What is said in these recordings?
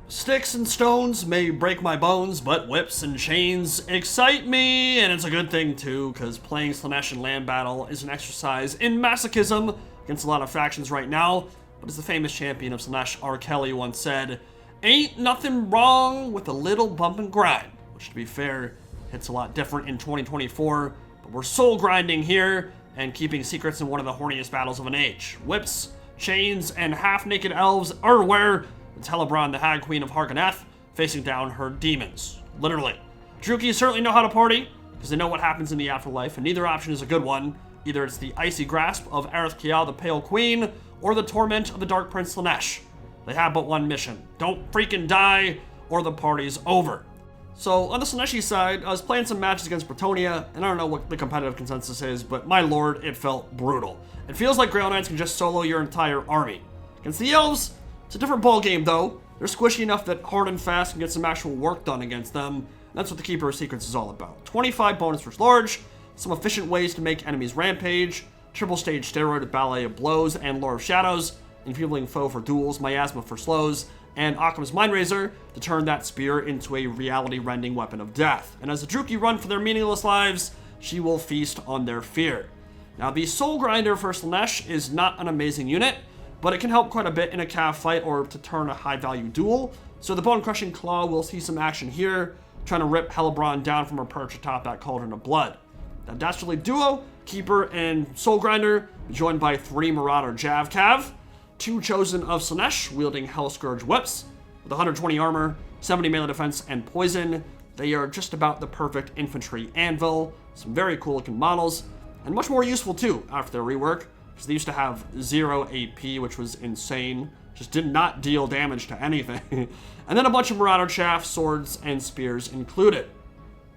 Sticks and stones may break my bones, but whips and chains excite me, and it's a good thing too, because playing Slaanesh in land battle is an exercise in masochism against a lot of factions right now. But as the famous champion of Slaanesh, R. Kelly, once said, ain't nothing wrong with a little bump and grind, which to be fair, hits a lot different in 2024, but we're soul grinding here and keeping secrets in one of the horniest battles of an age. Whips, chains, and half-naked elves are where it's Helebron, the Hag Queen of Hargoneth, facing down her demons. Literally. Druchii certainly know how to party, because they know what happens in the afterlife, and neither option is a good one. Either it's the icy grasp of Aerith Kial, the Pale Queen, or the torment of the Dark Prince Slaanesh. They have but one mission. Don't freaking die, or the party's over. So, on the Slaaneshi side, I was playing some matches against Bretonnia, and I don't know what the competitive consensus is, but my lord, it felt brutal. It feels like Grail Knights can just solo your entire army. Against the Elves, it's a different ball game though. They're squishy enough that hard and fast can get some actual work done against them. That's what the Keeper of Secrets is all about. 25 bonus versus large, some efficient ways to make enemies rampage, triple stage steroid ballet of blows and lore of shadows, enfeebling foe for duels, miasma for slows, and Occam's Mindrazor to turn that spear into a reality-rending weapon of death. And as the Druchii run for their meaningless lives, she will feast on their fear. Now the Soulgrinder for Slaanesh is not an amazing unit, but it can help quite a bit in a cav fight or to turn a high-value duel. So the Bone-Crushing Claw will see some action here, trying to rip Helebron down from her perch atop that Cauldron of Blood. That dastardly duo, Keeper and Soulgrinder, joined by 3 Marauder Jav Cav, 2 Chosen of Slaanesh wielding Hell Scourge whips, with 120 armor, 70 melee defense, and poison. They are just about the perfect infantry anvil, some very cool looking models, and much more useful too after their rework, because they used to have 0 AP, which was insane. Just did not deal damage to anything. And then a bunch of Marauder Chaff, swords, and spears included.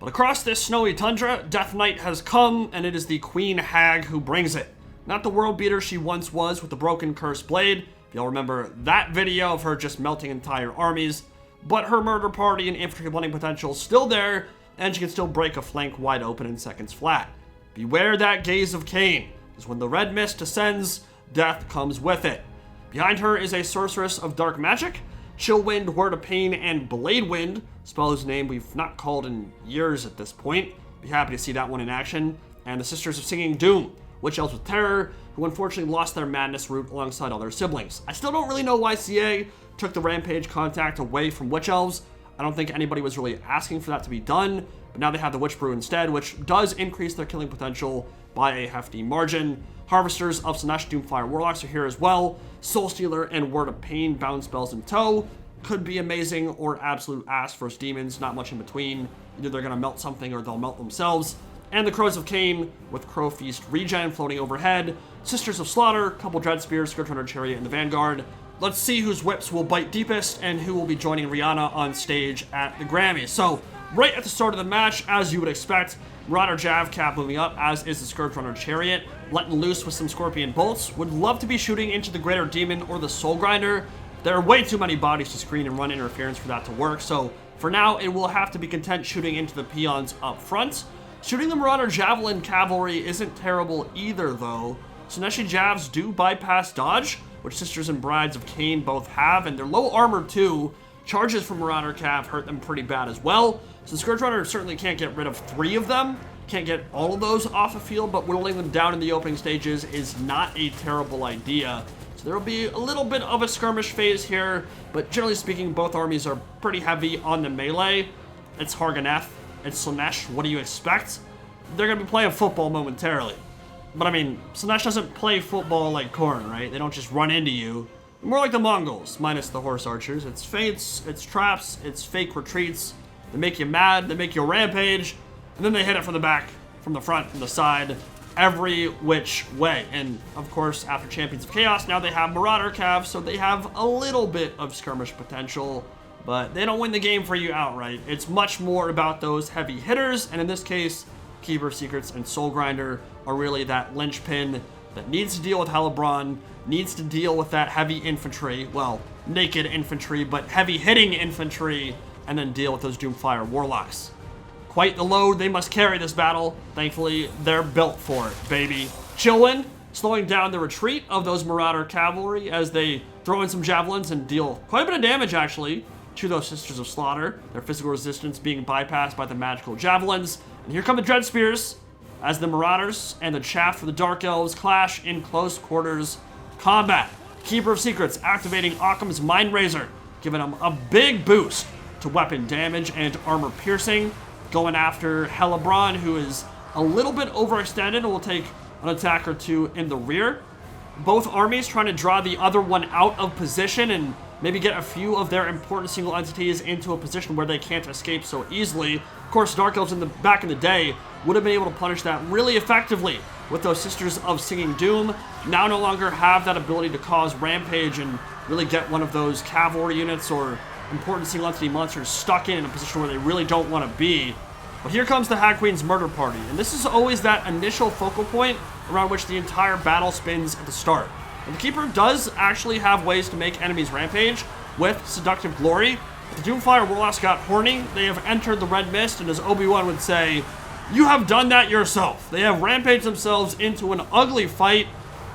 But across this snowy tundra, Death Knight has come, and it is the Queen Hag who brings it. Not the world beater she once was with the broken cursed blade. If y'all remember that video of her just melting entire armies. But her murder party and infantry blending potential is still there, and she can still break a flank wide open in seconds flat. Beware that gaze of Cain, because when the red mist descends, death comes with it. Behind her is a sorceress of dark magic, Chillwind, Word of Pain, and Blade Wind, spell whose name we've not called in years at this point. Be happy to see that one in action. And the Sisters of Singing Doom, Witch Elves with Terror, who unfortunately lost their madness route alongside all their siblings. I still don't really know why CA took the Rampage contact away from Witch Elves. I don't think anybody was really asking for that to be done, but now they have the Witch Brew instead, which does increase their killing potential by a hefty margin. Harvesters of Slaanesh Doomfire Warlocks are here as well. Soul Stealer and Word of Pain bound spells in tow. Could be amazing or absolute ass versus demons, not much in between. Either they're going to melt something or they'll melt themselves. And the Crows of Cain with Crow Feast regen floating overhead. Sisters of Slaughter, couple Dread Spears, Scourge Runner Chariot in the vanguard. Let's see whose whips will bite deepest and who will be joining Rihanna on stage at the Grammys. So, right at the start of the match, as you would expect, Marauder Jav Cap moving up, as is the Scourge Runner Chariot, letting loose with some Scorpion Bolts. Would love to be shooting into the Greater Demon or the Soulgrinder. There are way too many bodies to screen and run interference for that to work, so for now it will have to be content shooting into the peons up front. Shooting the Marauder Javelin Cavalry isn't terrible either though. Slaaneshi Javs do bypass dodge, which Sisters and Brides of Cain both have, and they're low armor too. Charges from Marauder Cav hurt them pretty bad as well. So Scourge Runner certainly can't get rid of 3 of them. Can't get all of those off the field, but whittling them down in the opening stages is not a terrible idea. So there will be a little bit of a skirmish phase here, but generally speaking, both armies are pretty heavy on the melee. It's Hargoneth, it's Slaanesh, what do you expect? They're going to be playing football momentarily. But I mean, Slaanesh doesn't play football like Khorne, right? They don't just run into you. More like the Mongols, minus the horse archers. It's feints, it's traps, it's fake retreats. They make you mad, they make you rampage, and then they hit it from the back, from the front, from the side, every which way. And of course, after Champions of Chaos, now they have Marauder Cav, so they have a little bit of skirmish potential, but they don't win the game for you outright. It's much more about those heavy hitters, and in this case, Keeper of Secrets and Soulgrinder are really that linchpin that needs to deal with Helebron, needs to deal with that heavy infantry, well, naked infantry, but heavy-hitting infantry, and then deal with those Doomfire Warlocks. Quite the load they must carry this battle. Thankfully, they're built for it, baby. Chillwind, slowing down the retreat of those Marauder Cavalry as they throw in some Javelins and deal quite a bit of damage, actually. to those Sisters of Slaughter, their physical resistance being bypassed by the magical javelins. And here come the Dread Spears, as the Marauders and the Chaff for the Dark Elves clash in close quarters combat. Keeper of Secrets activating Occam's Mind Razor, giving him a big boost to weapon damage and armor piercing, going after Hellebrand, who is a little bit overextended and will take an attack or two in the rear. Both armies trying to draw the other one out of position and maybe get a few of their important single entities into a position where they can't escape so easily. Of course, Dark Elves back in the day would have been able to punish that really effectively with those Sisters of Singing Doom. Now no longer have that ability to cause rampage and really get one of those cavalry units or important single entity monsters stuck in a position where they really don't want to be. But here comes the Hag Queen's Murder Party, and this is always that initial focal point around which the entire battle spins at the start. And the Keeper does actually have ways to make enemies rampage with Seductive Glory. But the Doomfire Warlocks got horny. They have entered the Red Mist, and as Obi-Wan would say, you have done that yourself. They have rampaged themselves into an ugly fight.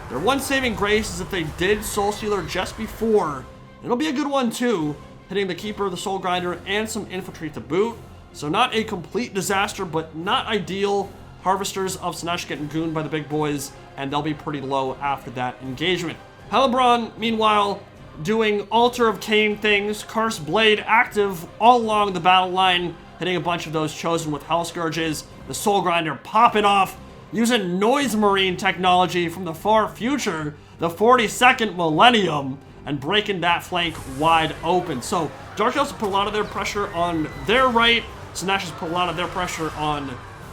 Their one saving grace is that they did Soulstealer just before. It'll be a good one too, hitting the Keeper, the Soulgrinder, and some infantry to boot. So not a complete disaster, but not ideal. Harvesters of Slaanesh getting gooned by the big boys, and they'll be pretty low after that engagement. Hellebrand, meanwhile, doing Altar of Cain things, Cursed Blade active all along the battle line, hitting a bunch of those chosen with Hell Scourges. The Soulgrinder popping off, using Noise Marine technology from the far future, the 42nd millennium, and breaking that flank wide open. So Dark Elves put a lot of their pressure on their right, Slaanesh has put a lot of their pressure on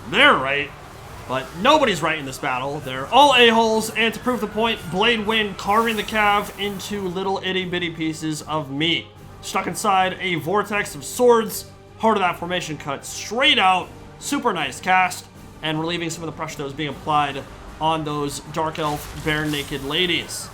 their right, but nobody's right in this battle. They're all a-holes, and to prove the point, Blade Wind carving the Cav into little itty-bitty pieces of meat. Stuck inside a vortex of swords, heart of that formation cut straight out, super nice cast, and relieving some of the pressure that was being applied on those Dark Elf bare naked ladies.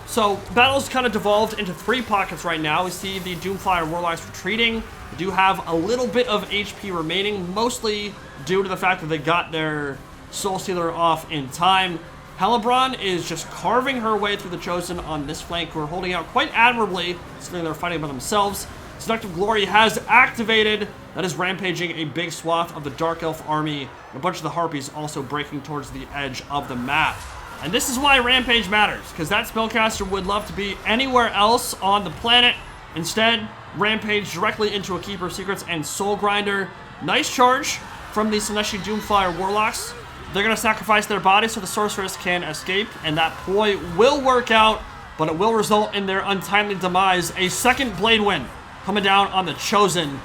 So, battle's kind of devolved into three pockets right now. We see the Doomfire Warlocks retreating. They do have a little bit of HP remaining, mostly due to the fact that they got their Soulstealer off in time. Hellebrand is just carving her way through the Chosen on this flank, who are holding out quite admirably, considering they're fighting by themselves. Seductive Glory has activated. That is rampaging a big swath of the Dark Elf army, and a bunch of the Harpies also breaking towards the edge of the map. And this is why Rampage matters, because that spellcaster would love to be anywhere else on the planet. Instead, Rampage directly into a Keeper of Secrets and Soulgrinder. Nice charge from the Slaaneshi Doomfire Warlocks. They're going to sacrifice their bodies so the Sorceress can escape, and that ploy will work out, but it will result in their untimely demise. A second Blade Wind coming down on the Chosen.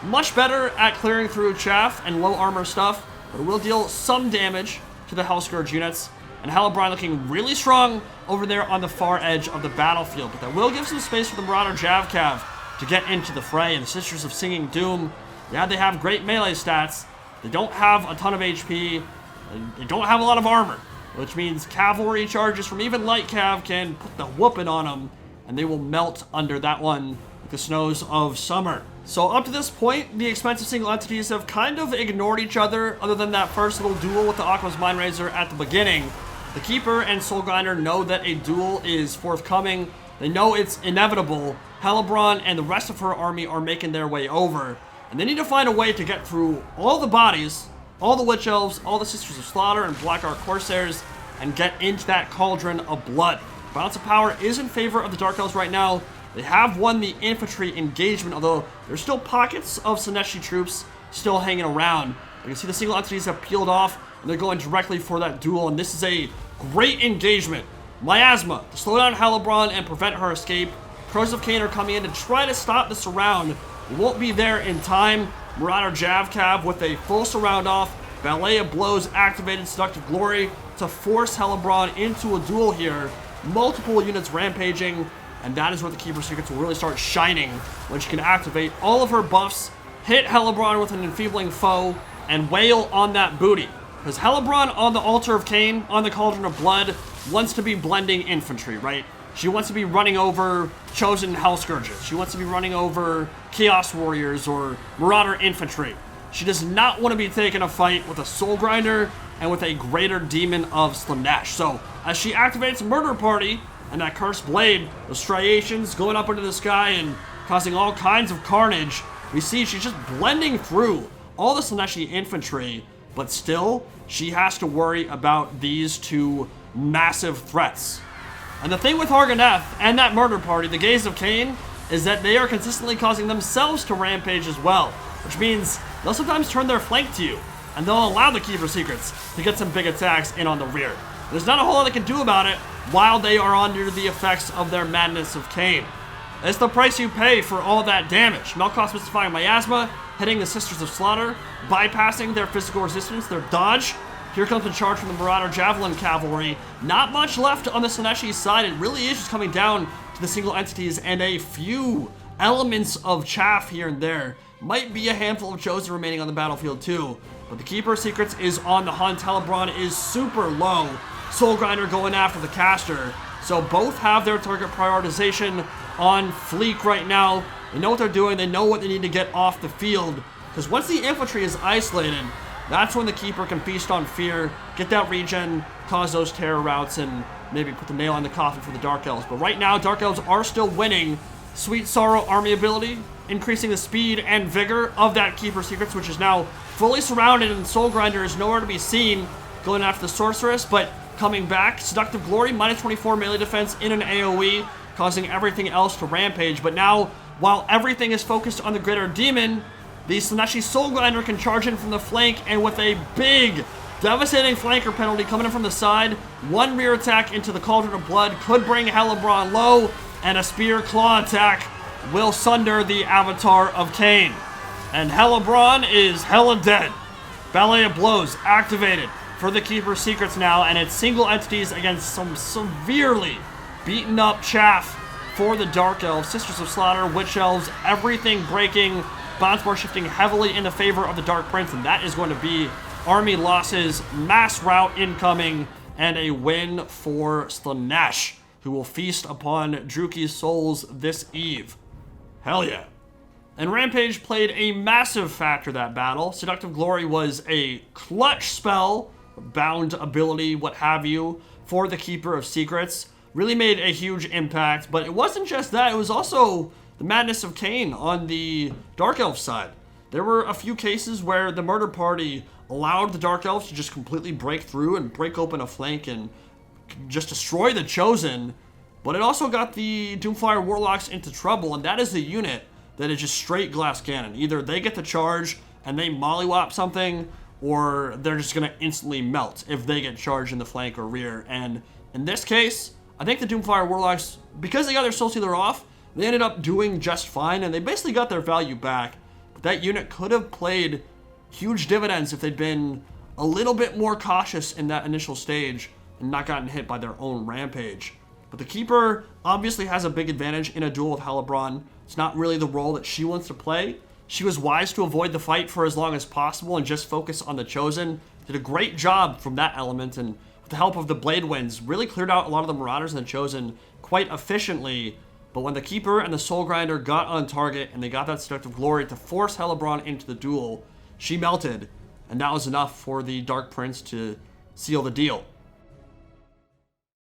Much better at clearing through chaff and low armor stuff, but it will deal some damage to the Hell Scourge units. And Hellebrand looking really strong over there on the far edge of the battlefield. But that will give some space for the Marauder Javcav to get into the fray. And the Sisters of Singing Doom, yeah, they have great melee stats. They don't have a ton of HP. They don't have a lot of armor, which means cavalry charges from even light cav can put the whooping on them, and they will melt under that one like the snows of summer. So up to this point, the expensive single entities have kind of ignored each other, other than that first little duel with the Occam's Mind Razor at the beginning. The Keeper and Soulgrinder know that a duel is forthcoming. They know it's inevitable. Hellebrand and the rest of her army are making their way over, and they need to find a way to get through all the bodies, all the Witch Elves, all the Sisters of Slaughter and Black Ark Corsairs, and get into that cauldron of blood. Balance of power is in favor of the Dark Elves right now. They have won the infantry engagement, although there's still pockets of Slaaneshi troops still hanging around. You can see the single entities have peeled off, and they're going directly for that duel, and this is a great engagement. Miasma to slow down Hellebrand and prevent her escape. Crows of Cain are coming in to try to stop the surround. It won't be there in time. Marauder Javcav with a full surround off. Ballet of Blows activated Seductive Glory to force Hellebrand into a duel here. Multiple units rampaging, and that is where the Keeper Secrets will really start shining, when she can activate all of her buffs, hit Hellebrand with an enfeebling foe, and wail on that booty. Because Hellebrand on the Altar of Cain, on the Cauldron of Blood, wants to be blending infantry, right? She wants to be running over Chosen Hell Scourges. She wants to be running over Chaos Warriors or Marauder Infantry. She does not want to be taking a fight with a Soulgrinder and with a Greater Demon of Slaanesh. So, as she activates Murder Party and that Cursed Blade, those striations going up into the sky and causing all kinds of carnage. We see she's just blending through all the Slaanesh infantry, but still, she has to worry about these two massive threats. And the thing with Harganeth and that murder party, the Gaze of Cain, is that they are consistently causing themselves to rampage as well, which means they'll sometimes turn their flank to you, and they'll allow the Keeper Secrets to get some big attacks in on the rear. There's not a whole lot they can do about it while they are under the effects of their Madness of Cain. It's the price you pay for all that damage. Melkoth mystifying Miasma, hitting the Sisters of Slaughter, bypassing their physical resistance, their dodge. Here comes the charge from the Marauder Javelin Cavalry. Not much left on the Slaanesh side. It really is just coming down to the single entities and a few elements of chaff here and there. Might be a handful of Chosen remaining on the battlefield too. But the Keeper Secrets is on the hunt. Hellebrand is super low. Soulgrinder going after the caster. So both have their target prioritization on fleek right now. They know what they're doing. They know what they need to get off the field. Because once the infantry is isolated, that's when the Keeper can feast on fear, get that regen, cause those terror routes, and maybe put the nail in the coffin for the Dark Elves. But right now, Dark Elves are still winning. Sweet Sorrow army ability, increasing the speed and vigor of that Keeper Secrets, which is now fully surrounded, and Soulgrinder is nowhere to be seen going after the Sorceress, but coming back. Seductive Glory, minus 24 melee defense in an AoE, causing everything else to rampage. But now, while everything is focused on the Greater Demon, the Slaanesh Soulgrinder can charge in from the flank, and with a big, devastating flanker penalty coming in from the side, one rear attack into the Cauldron of Blood could bring Hellebrand low, and a Spear Claw attack will sunder the Avatar of Cain. And Hellebrand is hella dead. Ballet of Blows activated for the Keeper Secrets now, and it's single entities against some severely beaten up chaff for the Dark Elves. Sisters of Slaughter, Witch Elves, everything breaking. Bounce bar shifting heavily in the favor of the Dark Prince, and that is going to be army losses, mass rout incoming, and a win for Slaanesh, who will feast upon Druki's souls this eve. Hell yeah. And Rampage played a massive factor that battle. Seductive Glory was a clutch spell, bound ability, what have you, for the Keeper of Secrets. Really made a huge impact, but it wasn't just that, it was also the Madness of Cain on the Dark Elf side. There were a few cases where the murder party allowed the Dark Elves to just completely break through and break open a flank and just destroy the Chosen, but it also got the Doomfire Warlocks into trouble, and that is the unit that is just straight glass cannon. Either they get the charge and they mollywop something, or they're just gonna instantly melt if they get charged in the flank or rear. And in this case, I think the Doomfire Warlocks, because they got their Soul Sealer off, they ended up doing just fine, and they basically got their value back. But that unit could have played huge dividends if they'd been a little bit more cautious in that initial stage and not gotten hit by their own Rampage. But the Keeper obviously has a big advantage in a duel with Hellebrand. It's not really the role that she wants to play. She was wise to avoid the fight for as long as possible and just focus on the Chosen. Did a great job from that element, and with the help of the Blade Winds, really cleared out a lot of the Marauders and the Chosen quite efficiently. But when the Keeper and the Soulgrinder got on target and they got that Seductive Glory to force Hellebrand into the duel, she melted, and that was enough for the Dark Prince to seal the deal.